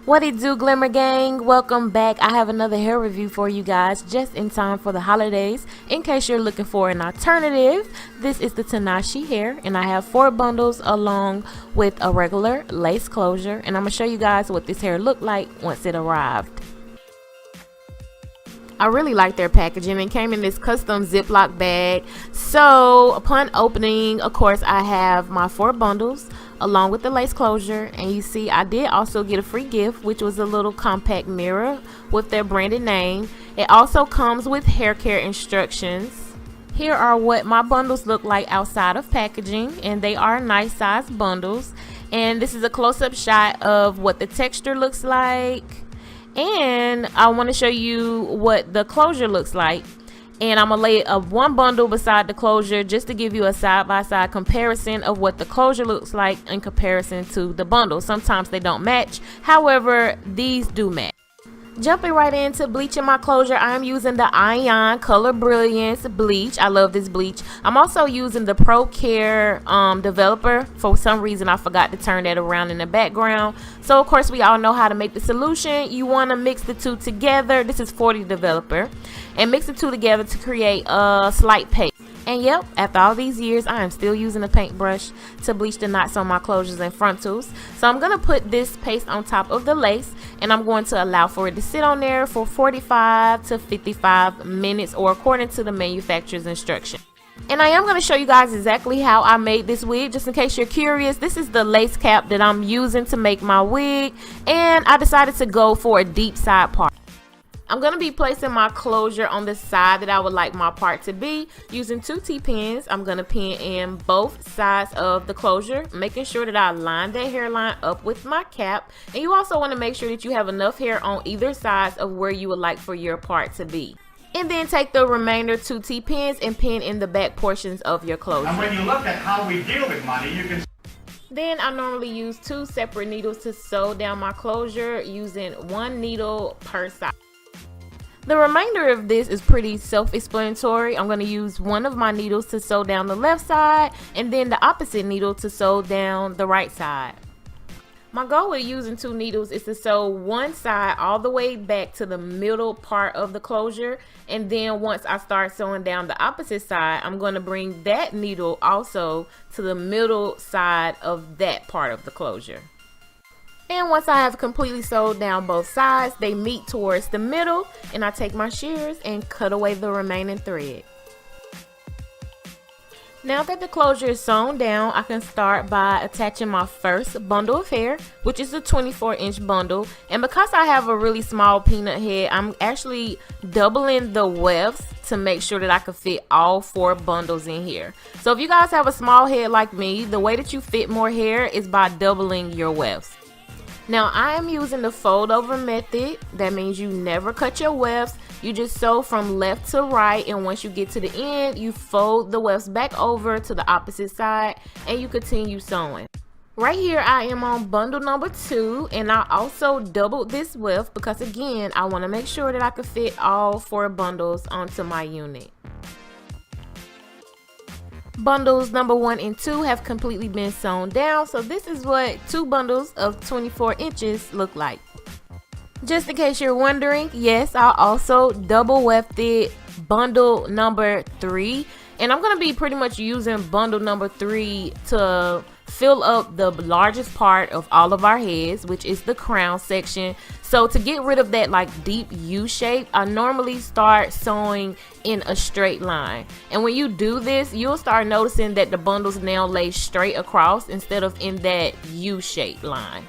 What it do, Glimmer Gang? Welcome back. I have another hair review for you guys just in time for the holidays. In case you're looking for an alternative, this is the Tinashe hair, and I have 4 bundles along with a regular lace closure, and I'm going to show you guys what this hair looked like once it arrived. I really like their packaging. It came in this custom Ziploc bag. So upon opening, of course, I have my 4 bundles along with the lace closure, and you see I did also get a free gift, which was a little compact mirror with their branded name. It also comes with hair care instructions. Here are what my bundles look like outside of packaging, and they are nice size bundles. And this is a close-up shot of what the texture looks like, and I want to show you what the closure looks like. And I'm gonna lay one bundle beside the closure just to give you a side-by-side comparison of what the closure looks like in comparison to the bundle. Sometimes they don't match, however these do match. Jumping right into bleaching my closure, I'm using the Ion Color Brilliance bleach. I love this bleach. I'm also using the Pro Care developer. For some reason I forgot to turn that around in the background. So of course we all know how to make the solution. You want to mix the two together. This is 40 developer, and mix the two together to create a slight paste. And yep, after all these years, I am still using a paintbrush to bleach the knots on my closures and frontals. So I'm going to put this paste on top of the lace, and I'm going to allow for it to sit on there for 45 to 55 minutes, or according to the manufacturer's instruction. And I am going to show you guys exactly how I made this wig, just in case you're curious. This is the lace cap that I'm using to make my wig, and I decided to go for a deep side part. I'm going to be placing my closure on the side that I would like my part to be. Using 2 T-pins, I'm going to pin in both sides of the closure, making sure that I line that hairline up with my cap. And you also want to make sure that you have enough hair on either side of where you would like for your part to be. And then take the remainder 2 T-pins and pin in the back portions of your closure. And when you look at how we deal with money, you can... Then I normally use 2 separate needles to sew down my closure, using 1 needle per side. The remainder of this is pretty self-explanatory. I'm going to use one of my needles to sew down the left side, and then the opposite needle to sew down the right side. My goal with using 2 needles is to sew one side all the way back to the middle part of the closure, and then once I start sewing down the opposite side, I'm going to bring that needle also to the middle side of that part of the closure. And once I have completely sewed down both sides, they meet towards the middle, and I take my shears and cut away the remaining thread. Now that the closure is sewn down, I can start by attaching my first bundle of hair, which is a 24-inch bundle. And because I have a really small peanut head, I'm actually doubling the wefts to make sure that I can fit all 4 bundles in here. So if you guys have a small head like me, the way that you fit more hair is by doubling your wefts. Now I am using the fold over method. That means you never cut your wefts. You just sew from left to right, and once you get to the end, you fold the wefts back over to the opposite side, and you continue sewing. Right here I am on bundle number 2, and I also doubled this weft because again I want to make sure that I can fit all 4 bundles onto my unit. Bundles number 1 and 2 have completely been sewn down, so this is what 2 bundles of 24 inches look like. Just in case you're wondering, yes, I also double wefted bundle number 3, and I'm going to be pretty much using bundle number 3 to fill up the largest part of all of our heads, which is the crown section. So to get rid of that like deep U shape, I normally start sewing in a straight line. And when you do this, you'll start noticing that the bundles now lay straight across instead of in that U-shaped line.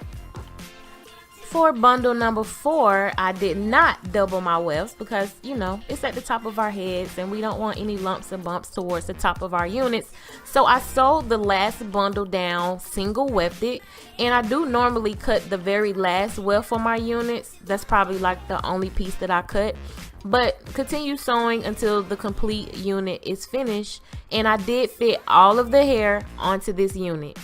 For bundle number 4, I did not double my wefts because, you know, it's at the top of our heads and we don't want any lumps and bumps towards the top of our units. So I sewed the last bundle down single wefted, and I do normally cut the very last weft for my units. That's probably like the only piece that I cut. But continue sewing until the complete unit is finished, and I did fit all of the hair onto this unit.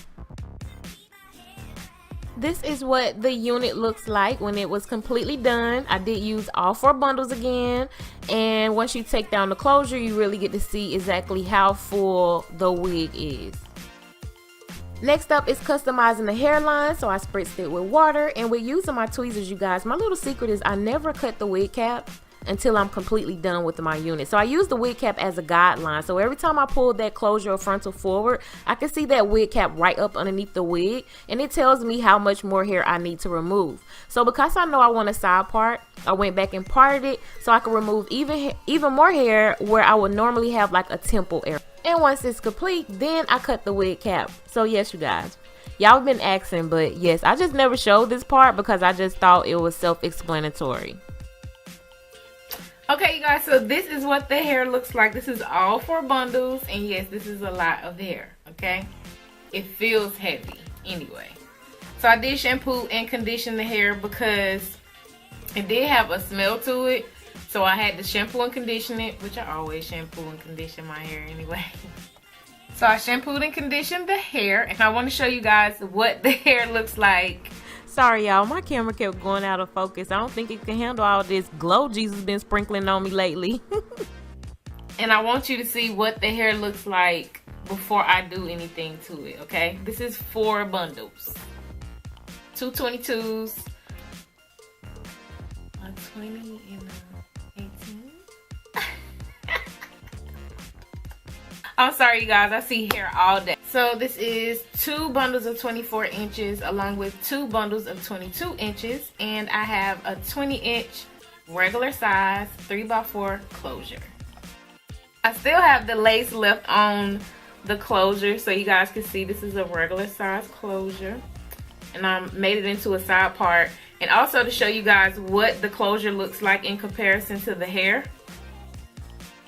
This is what the unit looks like when it was completely done. I did use all 4 bundles again, and once you take down the closure, you really get to see exactly how full the wig is. Next up is customizing the hairline. So I spritzed it with water, and with using my tweezers, you guys, my little secret is I never cut the wig cap until I'm completely done with my unit. So I use the wig cap as a guideline. So every time I pull that closure or frontal forward, I can see that wig cap right up underneath the wig, and it tells me how much more hair I need to remove. So because I know I want a side part, I went back and parted it so I can remove even more hair where I would normally have like a temple area. And once it's complete, then I cut the wig cap. So yes, you guys, y'all been asking, but yes, I just never showed this part because I just thought it was self-explanatory. Okay, you guys, so this is what the hair looks like. This is all 4 bundles, and yes, this is a lot of hair, okay? It feels heavy anyway. So I did shampoo and condition the hair because it did have a smell to it. So I had to shampoo and condition it, which I always shampoo and condition my hair anyway. So I shampooed and conditioned the hair, and I want to show you guys what the hair looks like. Sorry, y'all, my camera kept going out of focus. I don't think it can handle all this glow Jesus been sprinkling on me lately. And I want you to see what the hair looks like before I do anything to it, okay? This is 4 bundles. 2 22s, a 20 and a 18. I'm sorry, you guys, I see hair all day. So this is 2 bundles of 24 inches along with 2 bundles of 22 inches. And I have a 20-inch regular size 3x4 closure. I still have the lace left on the closure so you guys can see this is a regular size closure. And I made it into a side part. And also to show you guys what the closure looks like in comparison to the hair.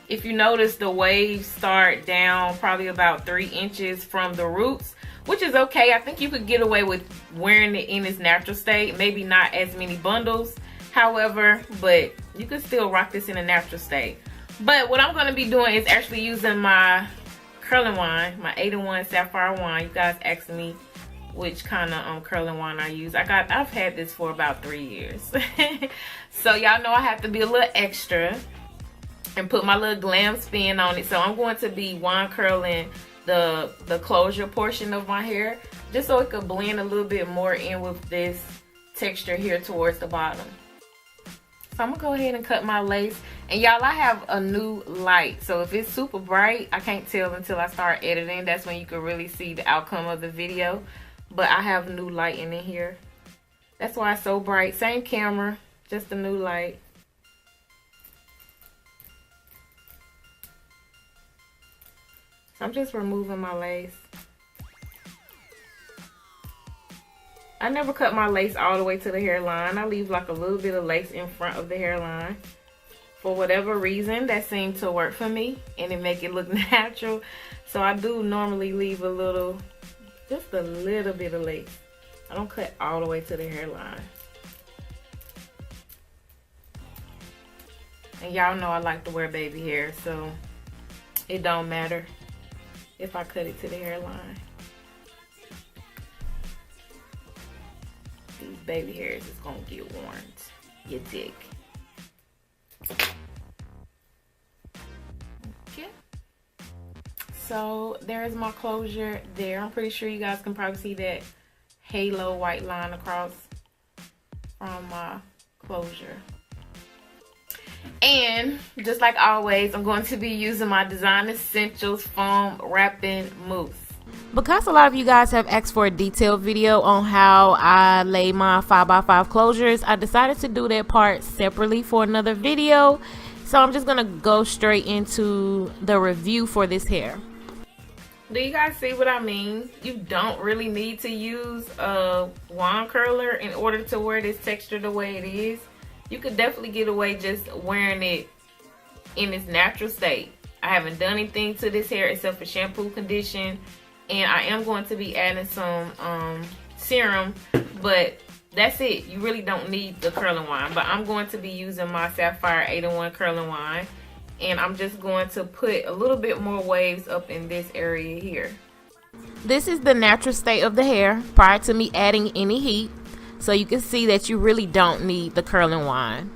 If you notice, the waves start down probably about 3 inches from the roots, which is okay. I think you could get away with wearing it in its natural state. Maybe not as many bundles, however, but you can still rock this in a natural state. But what I'm going to be doing is actually using my curling wine, my 8-in-1 sapphire wine. You guys asked me which kind of curling wine I use. I've had this for about 3 years. So y'all know I have to be a little extra and put my little glam spin on it. So I'm going to be wine curling the closure portion of my hair just so it could blend a little bit more in with this texture here towards the bottom. So I'm gonna go ahead and cut my lace. And y'all, I have a new light, so if it's super bright, I can't tell until I start editing. That's when you can really see the outcome of the video. But I have new lighting in here. That's why it's so bright. Same camera, just a new light. I'm just removing my lace. I never cut my lace all the way to the hairline. I leave like a little bit of lace in front of the hairline. For whatever reason, that seemed to work for me and it make it look natural. So I do normally leave a little, just a little bit of lace. I don't cut all the way to the hairline. And y'all know I like to wear baby hair, so it don't matter if I cut it to the hairline. These baby hairs is gonna get warmed. You dig? Okay. So there's my closure there. I'm pretty sure you guys can probably see that halo white line across from my closure. And just like always, I'm going to be using my Design Essentials foam wrapping mousse. Because a lot of you guys have asked for a detailed video on how I lay my 5x5 closures, I decided to do that part separately for another video. So I'm just gonna go straight into the review for this hair. Do you guys see what I mean? You don't really need to use a wand curler in order to wear this texture the way it is. You could definitely get away just wearing it in its natural state. I haven't done anything to this hair except for shampoo, condition, and I am going to be adding some serum, but that's it. You really don't need the curling wine, but I'm going to be using my Sapphire 8-in-1 curling wine, and I'm just going to put a little bit more waves up in this area here. This is the natural state of the hair prior to me adding any heat. So you can see that you really don't need the curling wine.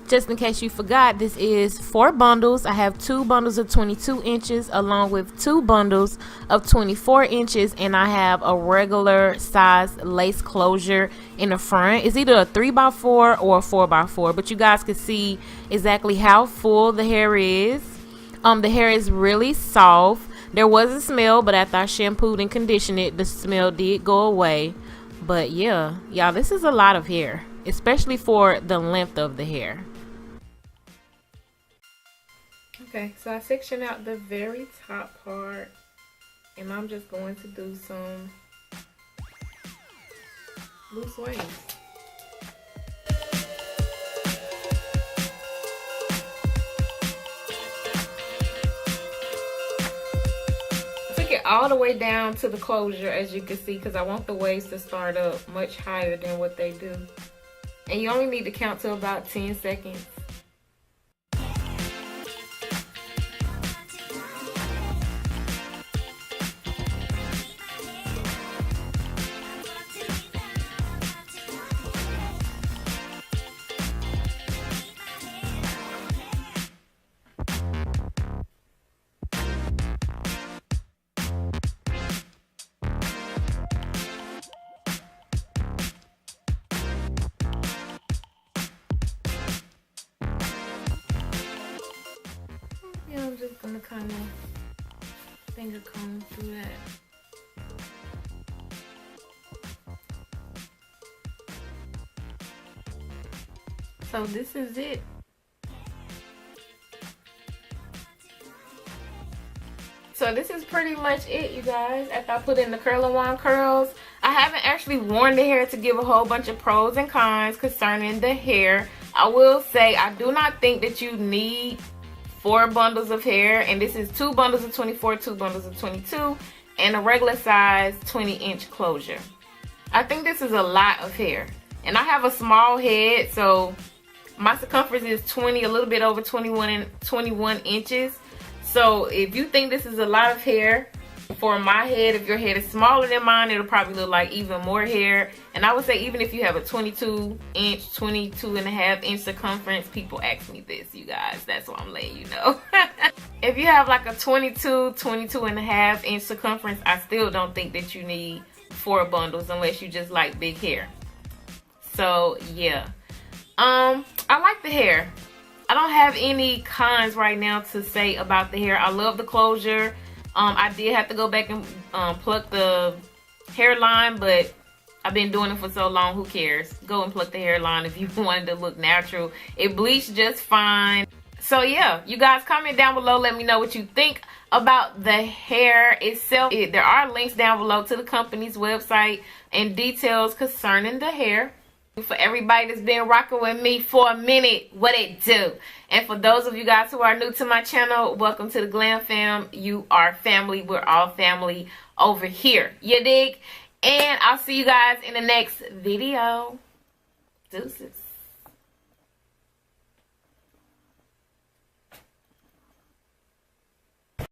Just in case you forgot, this is 4 bundles. I have 2 bundles of 22 inches along with 2 bundles of 24 inches, and I have a regular size lace closure in the front. It's either a 3x4 or a 4x4, but you guys can see exactly how full the hair is. The hair is really soft. There was a smell, but after I shampooed and conditioned it, the smell did go away. But yeah, y'all, this is a lot of hair, especially for the length of the hair. Okay, so I sectioned out the very top part, and I'm just going to do some loose waves. Took it all the way down to the closure, as you can see, because I want the waves to start up much higher than what they do. And you only need to count to about 10 seconds. I'm just gonna kind of finger comb through that. So this is it. So this is pretty much it, you guys. After I put in the Curl and Wand curls, I haven't actually worn the hair to give a whole bunch of pros and cons concerning the hair. I will say I do not think that you need 4 bundles of hair, and this is 2 bundles of 24, 2 bundles of 22, and a regular size 20-inch closure. I think this is a lot of hair, and I have a small head, so my circumference is a little bit over 21 inches. So if you think this is a lot of hair for my head, if your head is smaller than mine, it'll probably look like even more hair. And I would say even if you have a 22-inch, 22.5-inch circumference, people ask me this, you guys. That's why I'm letting you know. If you have like a 22.5-inch circumference, I still don't think that you need 4 bundles unless you just like big hair. So yeah, I like the hair. I don't have any cons right now to say about the hair. I love the closure. I did have to go back and pluck the hairline, but I've been doing it for so long, who cares? Go and pluck the hairline if you wanted to look natural. It bleached just fine. So yeah, you guys comment down below. Let me know what you think about the hair itself. There are links down below to the company's website and details concerning the hair. For everybody that's been rocking with me for a minute, what it do? And for those of you guys who are new to my channel, welcome to the Glam Fam. You are family. We're all family over here. You dig? And I'll see you guys in the next video. Deuces.